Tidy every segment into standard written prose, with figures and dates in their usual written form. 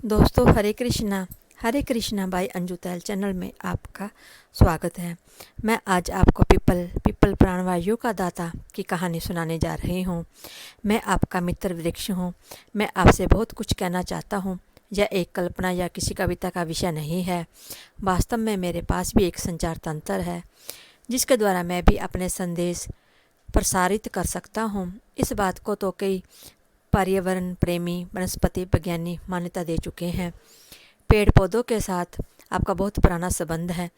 दोस्तों, हरे कृष्णा बाई अंजू तैल चैनल में आपका स्वागत है। मैं आज आपको पीपल प्राणवायु का दाता की कहानी सुनाने जा रही हूँ। मैं आपका मित्र वृक्ष हूँ। मैं आपसे बहुत कुछ कहना चाहता हूँ। यह एक कल्पना या किसी कविता का विषय नहीं है। वास्तव में मेरे पास भी एक संचार तंत्र है जिसके द्वारा मैं भी अपने संदेश प्रसारित कर सकता हूँ। इस बात को तो कई पर्यावरण प्रेमी वनस्पति विज्ञानी मान्यता दे चुके हैं। पेड़ पौधों के साथ आपका बहुत पुराना संबंध है।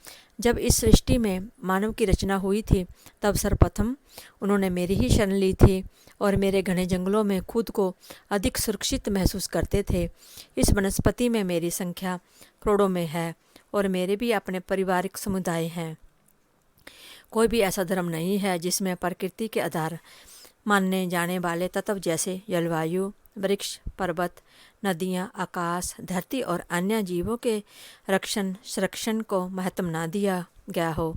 जब इस सृष्टि में मानव की रचना हुई थी तब सर्वप्रथम उन्होंने मेरी ही शरण ली थी और मेरे घने जंगलों में खुद को अधिक सुरक्षित महसूस करते थे। इस वनस्पति में मेरी संख्या करोड़ों में है और मेरे भी अपने पारिवारिक समुदाय हैं। कोई भी ऐसा धर्म नहीं है जिसमें प्रकृति के आधार मानने जाने वाले तत्व जैसे जलवायु, वृक्ष, पर्वत, नदियाँ, आकाश, धरती और अन्य जीवों के रक्षण संरक्षण को महत्व न दिया गया हो।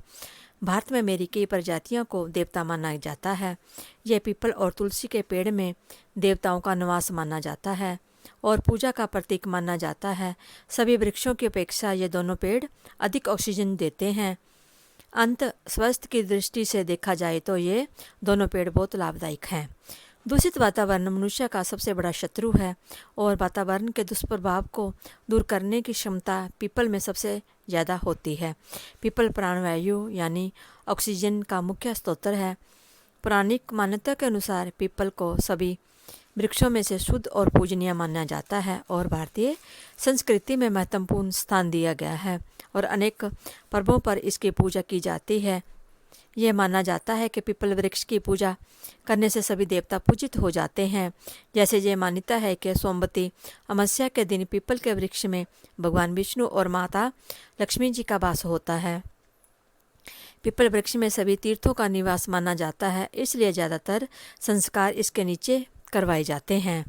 भारत में मेरी कई प्रजातियों को देवता माना जाता है। यह पीपल और तुलसी के पेड़ में देवताओं का निवास माना जाता है और पूजा का प्रतीक माना जाता है। सभी वृक्षों की अपेक्षा ये दोनों पेड़ अधिक ऑक्सीजन देते हैं। अंत स्वास्थ्य की दृष्टि से देखा जाए तो ये दोनों पेड़ बहुत लाभदायक हैं। दूषित वातावरण मनुष्य का सबसे बड़ा शत्रु है और वातावरण के दुष्प्रभाव को दूर करने की क्षमता पीपल में सबसे ज़्यादा होती है। पीपल प्राणवायु यानी ऑक्सीजन का मुख्य स्रोत है। पौराणिक मान्यता के अनुसार पीपल को सभी वृक्षों में से शुद्ध और पूजनीय माना जाता है और भारतीय संस्कृति में महत्वपूर्ण स्थान दिया गया है और अनेक पर्वों पर इसकी पूजा की जाती है। यह माना जाता है कि पीपल वृक्ष की पूजा करने से सभी देवता पूजित हो जाते हैं। जैसे ये मान्यता है कि सोमवती अमावस्या के दिन पीपल के वृक्ष में भगवान विष्णु और माता लक्ष्मी जी का वास होता है। पीपल वृक्ष में सभी तीर्थों का निवास माना जाता है, इसलिए ज़्यादातर संस्कार इसके नीचे करवाए जाते हैं।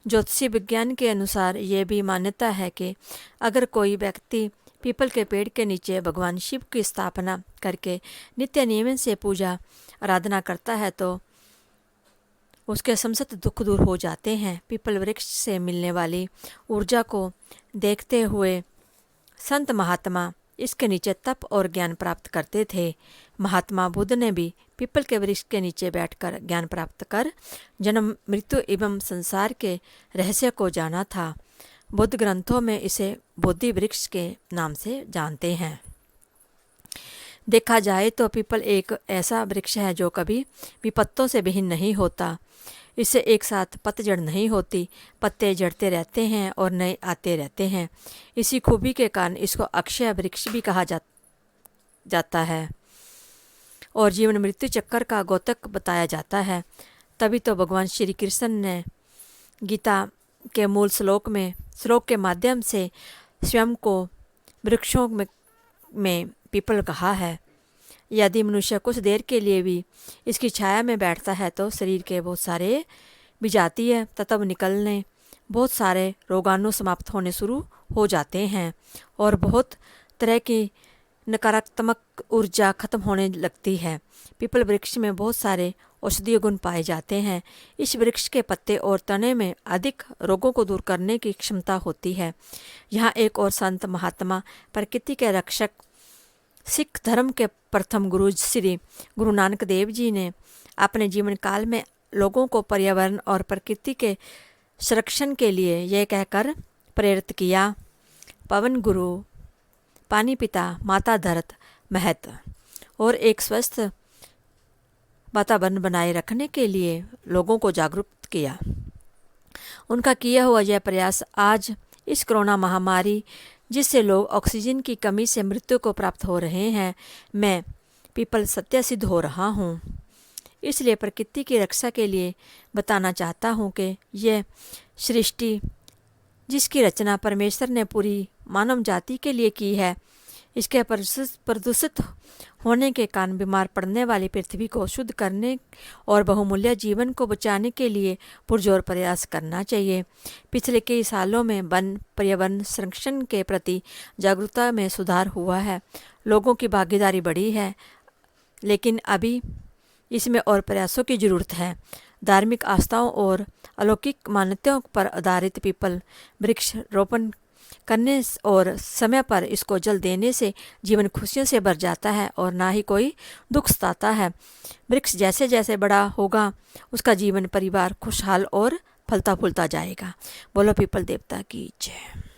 ज्योतिषी विज्ञान के अनुसार ये भी मान्यता है कि अगर कोई व्यक्ति पीपल के पेड़ के नीचे भगवान शिव की स्थापना करके नित्य नियम से पूजा आराधना करता है तो उसके समस्त दुख दूर हो जाते हैं। पीपल वृक्ष से मिलने वाली ऊर्जा को देखते हुए संत महात्मा इसके नीचे तप और ज्ञान प्राप्त करते थे। महात्मा बुद्ध ने भी पीपल के वृक्ष के नीचे बैठकर ज्ञान प्राप्त कर जन्म मृत्यु एवं संसार के रहस्य को जाना था। बुद्ध ग्रंथों में इसे बोधि वृक्ष के नाम से जानते हैं। देखा जाए तो पीपल एक ऐसा वृक्ष है जो कभी विपत्तों से विहीन नहीं होता। इससे एक साथ पतझड़ नहीं होती, पत्ते झड़ते रहते हैं और नए आते रहते हैं। इसी खूबी के कारण इसको अक्षय वृक्ष भी कहा जाता है और जीवन मृत्यु चक्कर का द्योतक बताया जाता है। तभी तो भगवान श्री कृष्ण ने गीता के मूल श्लोक के माध्यम से स्वयं को वृक्षों में पीपल कहा है। यदि मनुष्य कुछ देर के लिए भी इसकी छाया में बैठता है तो शरीर के बहुत सारे विजातीय तत्व निकलने, बहुत सारे रोगाणु समाप्त होने शुरू हो जाते हैं और बहुत तरह की नकारात्मक ऊर्जा खत्म होने लगती है। पीपल वृक्ष में बहुत सारे औषधीय गुण पाए जाते हैं। इस वृक्ष के पत्ते और तने में अधिक रोगों को दूर करने की क्षमता होती है। यहाँ एक और संत महात्मा प्रकृति के रक्षक सिख धर्म के प्रथम गुरु श्री गुरु नानक देव जी ने अपने जीवन काल में लोगों को पर्यावरण और प्रकृति के संरक्षण के लिए यह कहकर प्रेरित किया, पवन गुरु, पानी पिता, माता धरत महत, और एक स्वस्थ वातावरण बनाए रखने के लिए लोगों को जागरूक किया। उनका किया हुआ यह प्रयास आज इस कोरोना महामारी जिससे लोग ऑक्सीजन की कमी से मृत्यु को प्राप्त हो रहे हैं, मैं पीपल सत्य सिद्ध हो रहा हूँ। इसलिए प्रकृति की रक्षा के लिए बताना चाहता हूँ कि यह सृष्टि जिसकी रचना परमेश्वर ने पूरी मानव जाति के लिए की है, इसके प्रदूषित होने के कारण बीमार पड़ने वाली पृथ्वी को शुद्ध करने और बहुमूल्य जीवन को बचाने के लिए पुरजोर प्रयास करना चाहिए। पिछले कई सालों में वन पर्यावरण संरक्षण के प्रति जागरूकता में सुधार हुआ है। लोगों की भागीदारी बढ़ी है, लेकिन अभी इसमें और प्रयासों की ज़रूरत है। धार्मिक आस्थाओं और अलौकिक मान्यताओं पर आधारित पीपल वृक्ष रोपण करने और समय पर इसको जल देने से जीवन खुशियों से भर जाता है और ना ही कोई दुख सताता है। वृक्ष जैसे जैसे बड़ा होगा उसका जीवन परिवार खुशहाल और फलता फूलता जाएगा। बोलो पीपल देवता की जय।